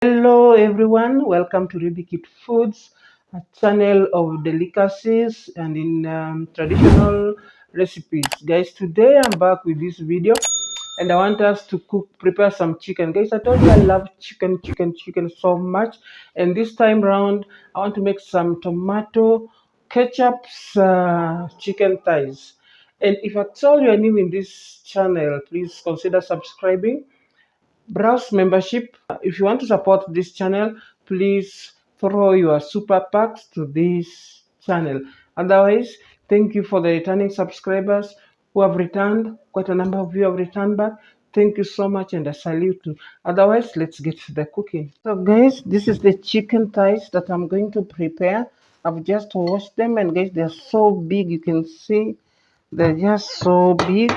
Hello everyone, welcome to Ruby Kid Foods, a channel of delicacies and in traditional recipes. Guys, today I'm back with this video and I want us to prepare some chicken. Guys, I told you I love chicken so much, and this time round I want to make some tomato ketchup chicken thighs. And if at all you are new in this channel, please consider subscribing, browse membership. If you want to support this channel, please throw your super packs to this channel. Otherwise, thank you for the returning subscribers who have returned. Quite a number of you have returned back. Thank you so much and I salute you. Otherwise, let's get to the cooking. So guys, this is the chicken thighs that I'm going to prepare. I've just washed them, and guys, they're so big. You can see they're just so big.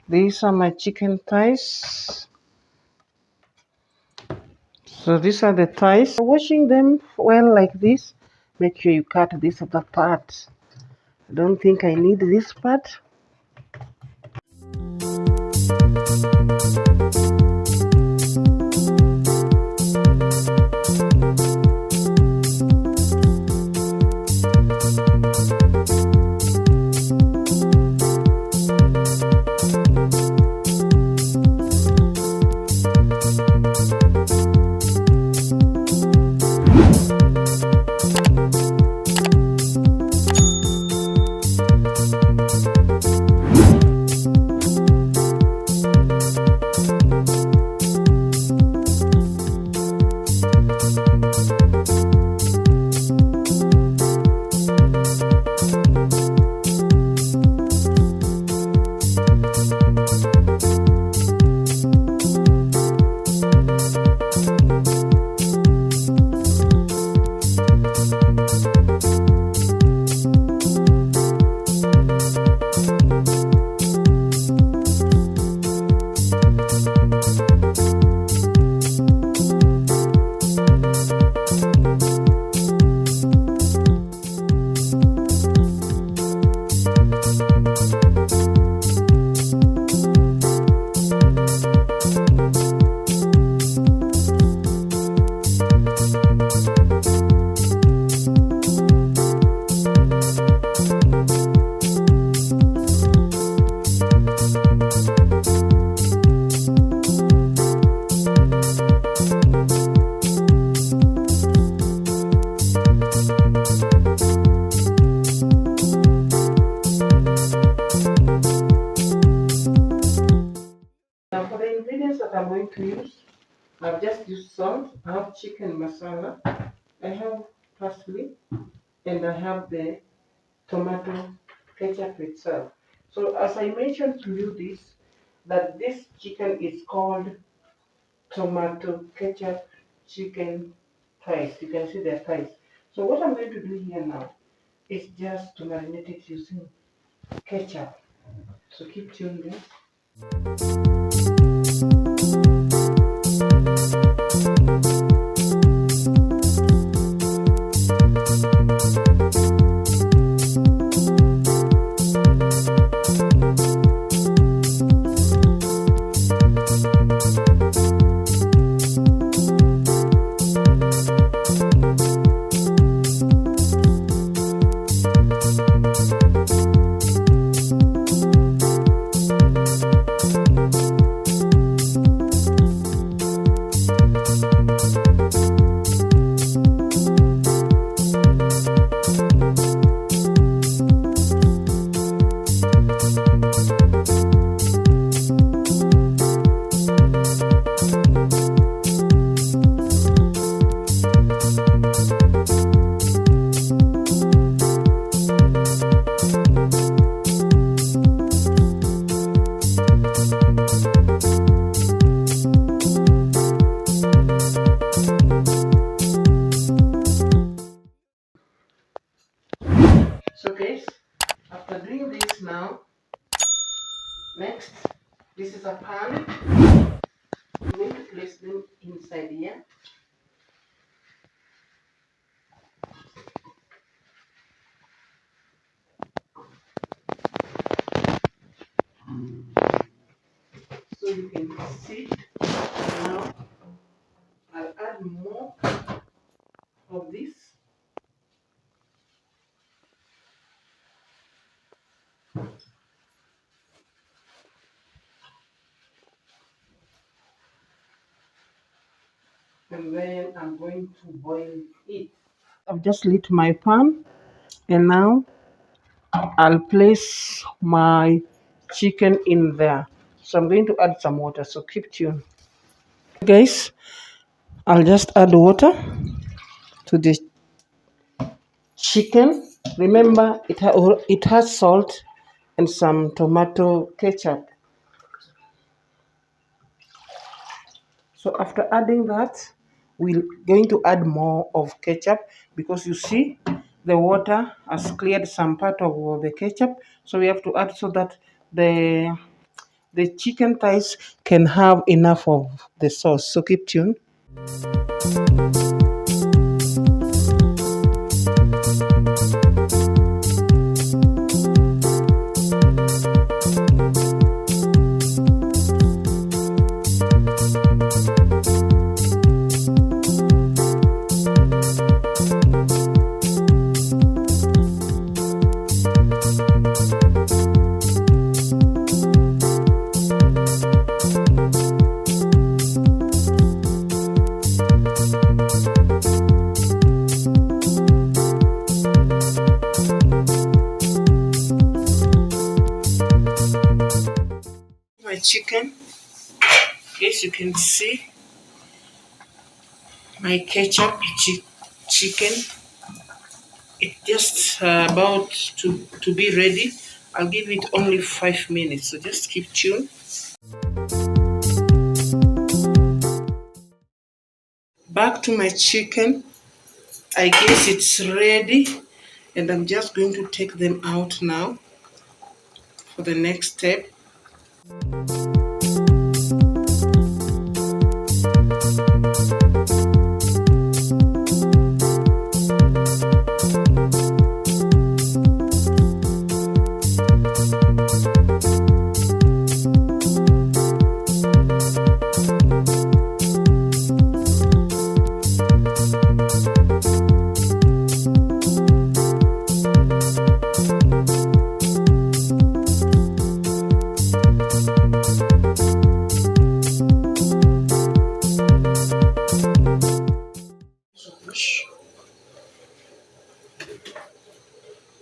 These are my chicken thighs. So these are the thighs. Washing them well like this. Make sure you cut this other part. I don't think I need this part. Now for the ingredients that I'm going to use, I've just used salt, I have chicken masala, I have parsley, and I have the tomato ketchup itself. So as I mentioned to you that this chicken is called tomato ketchup chicken thighs. You can see their thighs. So what I'm going to do here now is just to marinate it using ketchup. So keep tuned in. So guys, after doing this now, next, this is a pan. I'm going to place them inside here. So you can see now I'll add add more of this. And then I'm going to boil it. I've just lit my pan, and now I'll place my chicken in there. So I'm going to add some water, so keep tuned. Guys, I'll just add water to the chicken. Remember, it has salt and some tomato ketchup. So after adding that, we're going to add more of ketchup, because you see the water has cleared some part of the ketchup. So we have to add so that the chicken thighs can have enough of the sauce. So keep tuned. My chicken, yes, you can see my ketchup chicken. It's just about to be ready. I'll give it only 5 minutes, so just keep tuned. Back to my chicken. I guess it's ready, and I'm just going to take them out now for the next step.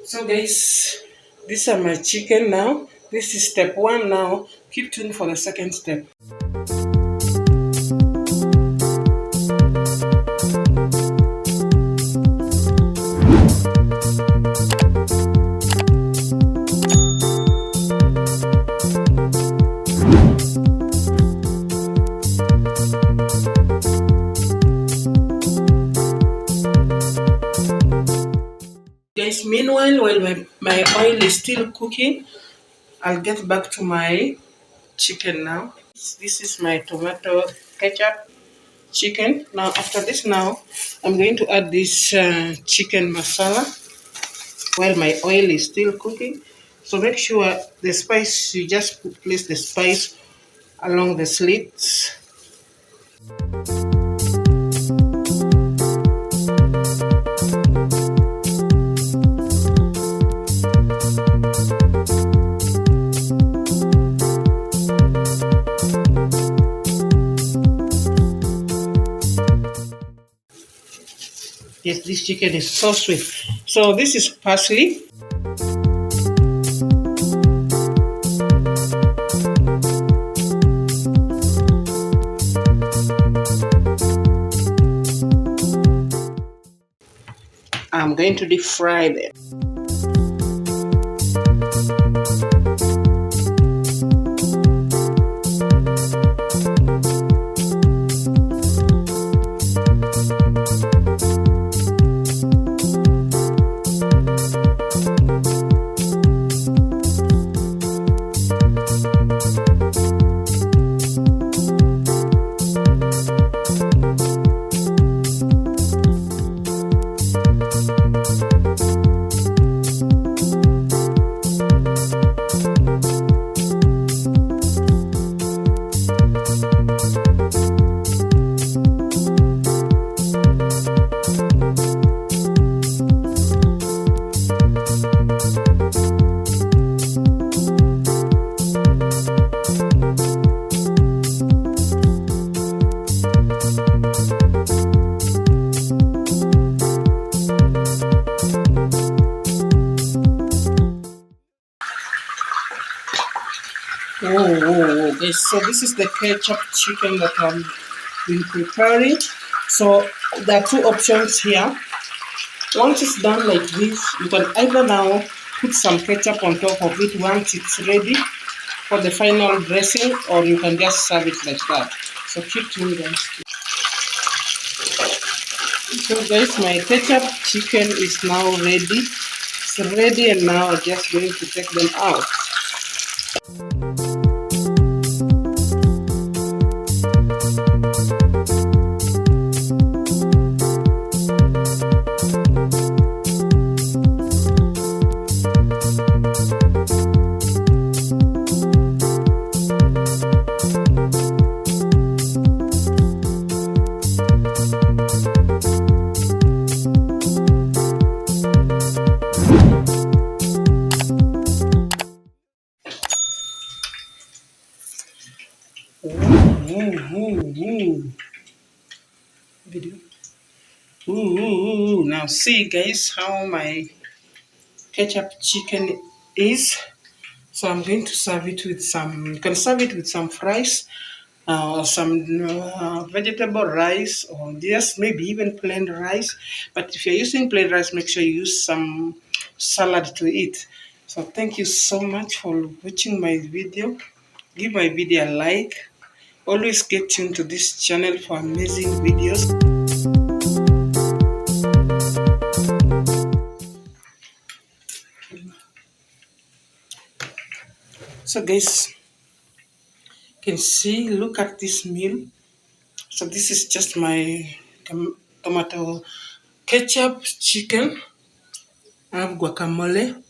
So guys, these are my chicken now. This is step 1 now. Keep tuned for the second step. Guys, meanwhile, while my oil is still cooking, I'll get back to my chicken now. This is my tomato ketchup chicken. Now after this, now I'm going to add this chicken masala while my oil is still cooking. So make sure the spice, you just place the spice along the slits. Yes, this chicken is so sweet. So this is parsley. I'm going to deep fry them. Yes, so this is the ketchup chicken that I'm been preparing. So there are two options here. Once it's done like this, you can either now put some ketchup on top of it once it's ready for the final dressing, or you can just serve it like that. So keep tuned, guys. So guys, my ketchup chicken is now ready. It's ready, and now I'm just going to take them out. Ooh. Video. Ooh. Now see, guys, how my ketchup chicken is. So I'm going to serve it with some. You can serve it with some fries, or some vegetable rice, or just maybe even plain rice. But if you're using plain rice, make sure you use some salad to eat. So thank you so much for watching my video. Give my video a like. Always get tuned to this channel for amazing videos. So guys, you can see, look at this meal. So this is just my tomato ketchup chicken. I have guacamole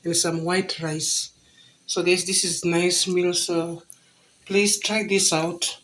and some white rice. So guys, this is nice meal. So please try this out.